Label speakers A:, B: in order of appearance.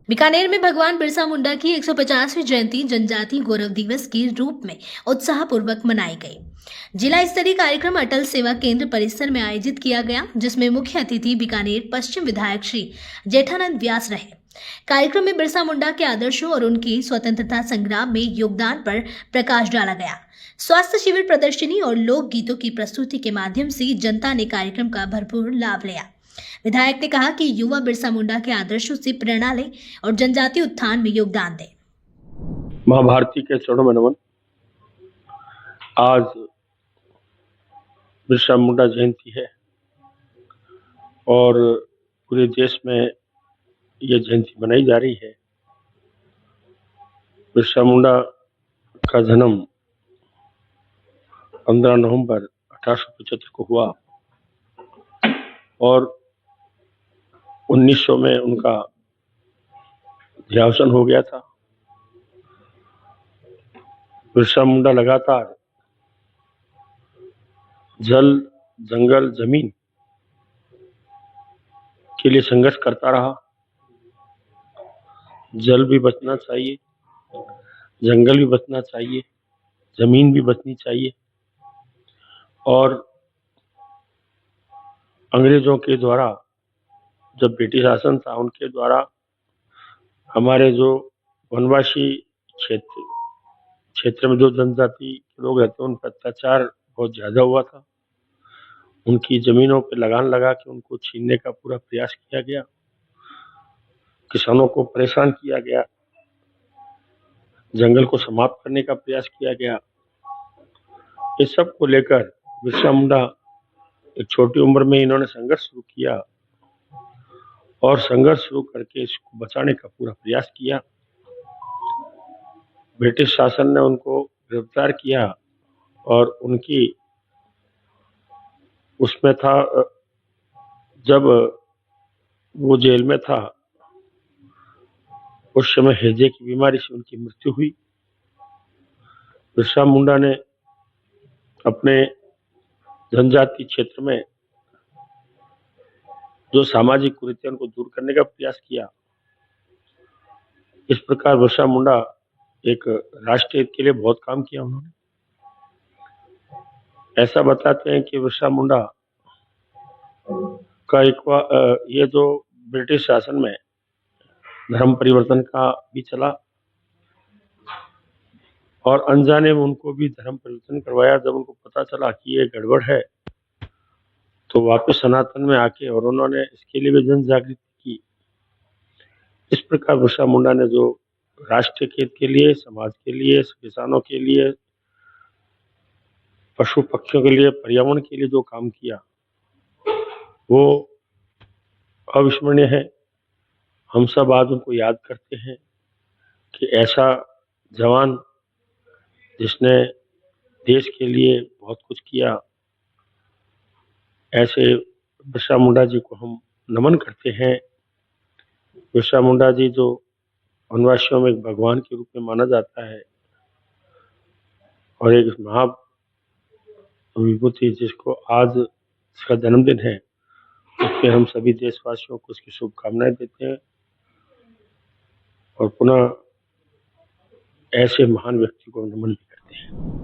A: बीकानेर में भगवान बिरसा मुंडा की 150वीं जयंती जनजातीय गौरव दिवस के रूप में उत्साहपूर्वक मनाई गई। जिला स्तरीय कार्यक्रम अटल सेवा केंद्र परिसर में आयोजित किया गया, जिसमें मुख्य अतिथि बीकानेर पश्चिम विधायक श्री जेठानंद व्यास रहे। कार्यक्रम में बिरसा मुंडा के आदर्शों और उनकी स्वतंत्रता संग्राम में योगदान पर प्रकाश डाला गया। स्वास्थ्य शिविर, प्रदर्शनी और लोक गीतों की प्रस्तुति के माध्यम से जनता ने कार्यक्रम का भरपूर लाभ लिया। विधायक ने कहा कि युवा बिरसा मुंडा के आदर्शों से प्रेरणा लें और जनजातीय उत्थान में योगदान दें।
B: मां भारती के चरणों में नमन। आज बिरसा मुंडा जयंती है और पूरे देश में यह जयंती मनाई जा रही है। बिरसा मुंडा का जन्म 15 नवंबर 1875 को हुआ और 1900 में उनका देहावसान हो गया था। बिरसा मुंडा लगातार जल, जंगल, जमीन के लिए संघर्ष करता रहा। जल भी बचना चाहिए, जंगल भी बचना चाहिए, जमीन भी बचनी चाहिए और अंग्रेजों के द्वारा, जब ब्रिटिश शासन था, उनके द्वारा हमारे जो वनवासी क्षेत्र में जो जनजाति के लोग रहते हैं, उन पर अत्याचार बहुत ज्यादा हुआ था। उनकी जमीनों पर लगान लगा के उनको छीनने का पूरा प्रयास किया गया। किसानों को परेशान किया गया, जंगल को समाप्त करने का प्रयास किया गया। इस सब को लेकर बिरसा मुंडा एक छोटी उम्र में इन्होंने संघर्ष शुरू किया और संघर्ष शुरू करके इसको बचाने का पूरा प्रयास किया। ब्रिटिश शासन ने उनको गिरफ्तार किया और उनकी उसमें था, जब वो जेल में था उस समय हैजे की बीमारी से उनकी मृत्यु हुई। बिरसा मुंडा ने अपने जनजातीय क्षेत्र में जो सामाजिक कुरीतियों को दूर करने का प्रयास किया। इस प्रकार बिरसा मुंडा एक राष्ट्रीय हित के लिए बहुत काम किया उन्होंने। ऐसा बताते हैं कि बिरसा मुंडा का ये जो ब्रिटिश शासन में धर्म परिवर्तन का भी चला और अनजाने में उनको भी धर्म परिवर्तन करवाया। जब उनको पता चला कि ये गड़बड़ है तो वापस सनातन में आके और उन्होंने इसके लिए भी जन जागृति की। इस प्रकार बिरसा मुंडा ने जो राष्ट्र हित के लिए, समाज के लिए, किसानों के लिए, पशु पक्षियों के लिए, पर्यावरण के लिए जो काम किया वो अविस्मरणीय है। हम सब आज उनको याद करते हैं कि ऐसा जवान जिसने देश के लिए बहुत कुछ किया, ऐसे बिरसा मुंडा जी को हम नमन करते हैं। बिरसा मुंडा जी जो वनवासियों में एक भगवान के रूप में माना जाता है और एक महा विभूति, जिसको आज इसका जन्मदिन है, उसके हम सभी देशवासियों को उसकी शुभकामनाएं देते हैं और पुनः ऐसे महान व्यक्ति को नमन भी करते हैं।